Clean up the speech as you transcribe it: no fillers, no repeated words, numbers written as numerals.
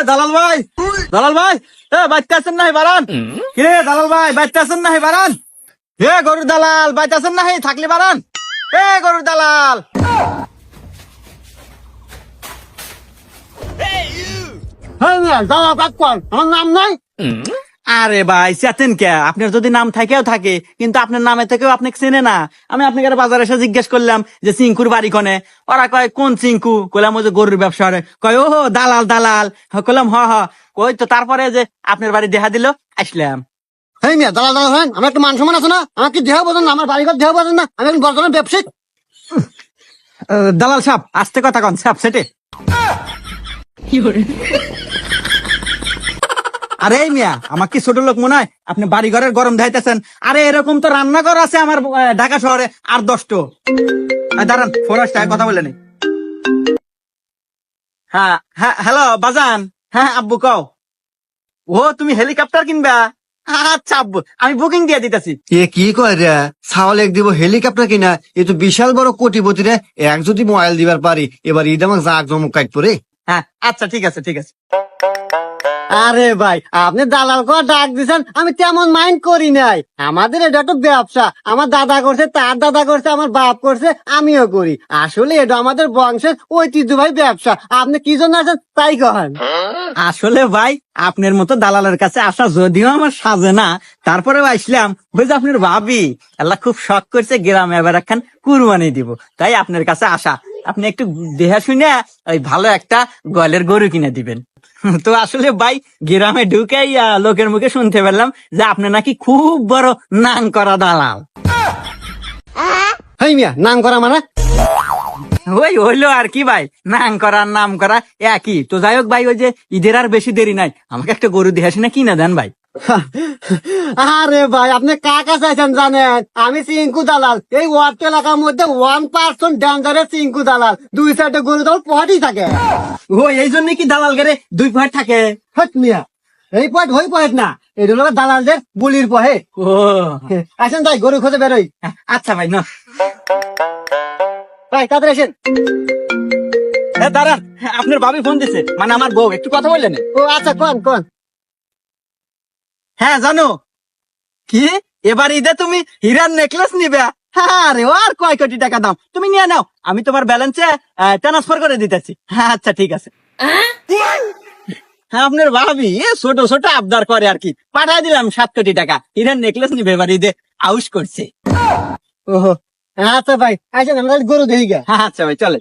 দালাল ভাই, দালাল ভাই, বাচ্চা আছেন নাই বারান? কিরে দালাল ভাই, বাচ্চা আছেন নাই বারান? গরুর দালাল, বাচ্চা আছেন নাই? থাকলে বারান। গরুর দালাল। আমার নাম নাই। আরে ভাই চেতেন কে? আপনার যদি নাম থাকেও থাকে, কিন্তু আপনার নামে থেকেও আপনাকে চেনে না। আমি আপনাকে বাজারে এসে জিজ্ঞেস করলাম যে চিঙ্কুর বাড়ি কোনে। ওরা কয় কোন চিঙ্কু? কইলাম ওই যে গরুর ব্যবসা করে। কয় ও দালাল দালাল। কইলাম হ হ। কই তো তারপরে যে আপনার বাড়ি দেখা দিল, আসলাম। হ্যাঁ মিয়া, দালাল দালাল হয়, আমার একটা মান সম্মান আছে না? আমাকে দেহ বোঝেন না, আমার বাড়িঘর দেহ বোঝেন না, আমি এখন বর্তমান ব্যবসায়িক। দালাল সাহেব আস্তে কথা কন, সাহেব সেটে। আরে মিয়া, আমার কি ছোট লোক মনে হয়? আপনি বাড়ি ঘরের গরম দেখাইতেছেন। আরে এরকম তো রান্নাঘর আছে আমার ঢাকা শহরে আর 10টো। দাঁড়ান, ফোরাস কথা বলে নেই। হ্যাঁ হ্যাঁ, হ্যালো বাজান। হ্যাঁ আব্বু কও। ও তুমি হেলিকপ্টার কিনবা? আচ্ছা আব্বু, আমি বুকিং দিয়ে দিতেছি। এ কি কয় রে? ছাওয়াল এক দিব হেলিকপ্টার কিনা, এ তো বিশাল বড় কোটিপতি রে। এক যদি মোবাইল দিবার পারি, এবার ঈদ আমাকে জাক জমক কাট পরে। হ্যাঁ আচ্ছা ঠিক আছে ঠিক আছে। আরে ভাই, আপনি দালাল করে ডাক দিচ্ছেন, আমি তেমন মাইন্ড করি নাই। আমাদের এটা তো ব্যবসা, আমার দাদা করছে, তার দাদা করছে, আমার বাপ করছে, আমিও করি। আসলে এটা আমাদের বংশের ঐতিহ্যবাহী ব্যবসা। আপনি কি জন্য আছেন তাই কহেন। আসলে ভাই আপনার মতো দালালের কাছে আসা যদিও আমার সাজে না, তারপরেও আসলাম। ওই যে আপনার ভাবি আল্লাহ খুব শখ করছে গ্রামে এবার একখান কুরবানি দিব, তাই আপনার কাছে আসা। আপনি একটু দেহা শুনে ওই ভালো একটা গোয়ালের গরু কিনে দিবেন। তো আসলে ভাই গ্রামে ঢুকেই লোকের মুখে শুনতে পেলাম যে আপনি নাকি খুব বড় নাং করা দালাল। হাই মিয়া, নাম করা মানে? ওই হইলো আর কি ভাই, নাং করা নাম করা একই তো। যাই হোক ভাই, ওই যে ঈদের আর বেশি দেরি নাই, আমাকে একটা গরু দেহা শুনে কিনে দেন ভাই। আরে ভাই, আপনি কাকা চাইছেন জানেন? আমি চিঙ্কু দালাল। এই ওয়ার্ড এলাকার মধ্যে 1% ডেঞ্জারের চিঙ্কু দালাল। 2 সাইডে গরু দল পহাটি থাকে। ও এই জন্য কি দালাল গেরে 2 পয়েন্ট থাকে? হট মিয়া, এই পয়েন্ট হই পয়েন্ট না, এটা হলো দালালদের বুলির পহে। ও আসেন তাই গরু খোঁজে বেরোই। আচ্ছা ভাই না। ভাই তাদের আসেন। দাঁড়ান, আপনার ভাবি ফোন দিছে, মানে আমার বউ, একটু কথা বললেন। ও আচ্ছা, কোন কোন। হ্যাঁ জানো কি, এবার ঈদে তুমি হীরার নেকলেস নিবে? আরে ও আর কয় কোটি টাকা দাম, তুমি নিয়ে নাও, আমি তোমার ব্যালেন্সে ট্রান্সফার করে দিতেছি। হ্যাঁ আচ্ছা ঠিক আছে। হ্যাঁ আপনার ভাবি ছোট ছোট আবদার করে আর কি, পাঠাই দিলাম 7 কোটি টাকা। হীরার নেকলেস নিবে এবার ঈদে, আউশ করছে। ওহো, আচ্ছা ভাই আসেন, আমরা গরু দেখি গা। হ্যাঁ আচ্ছা ভাই চলে।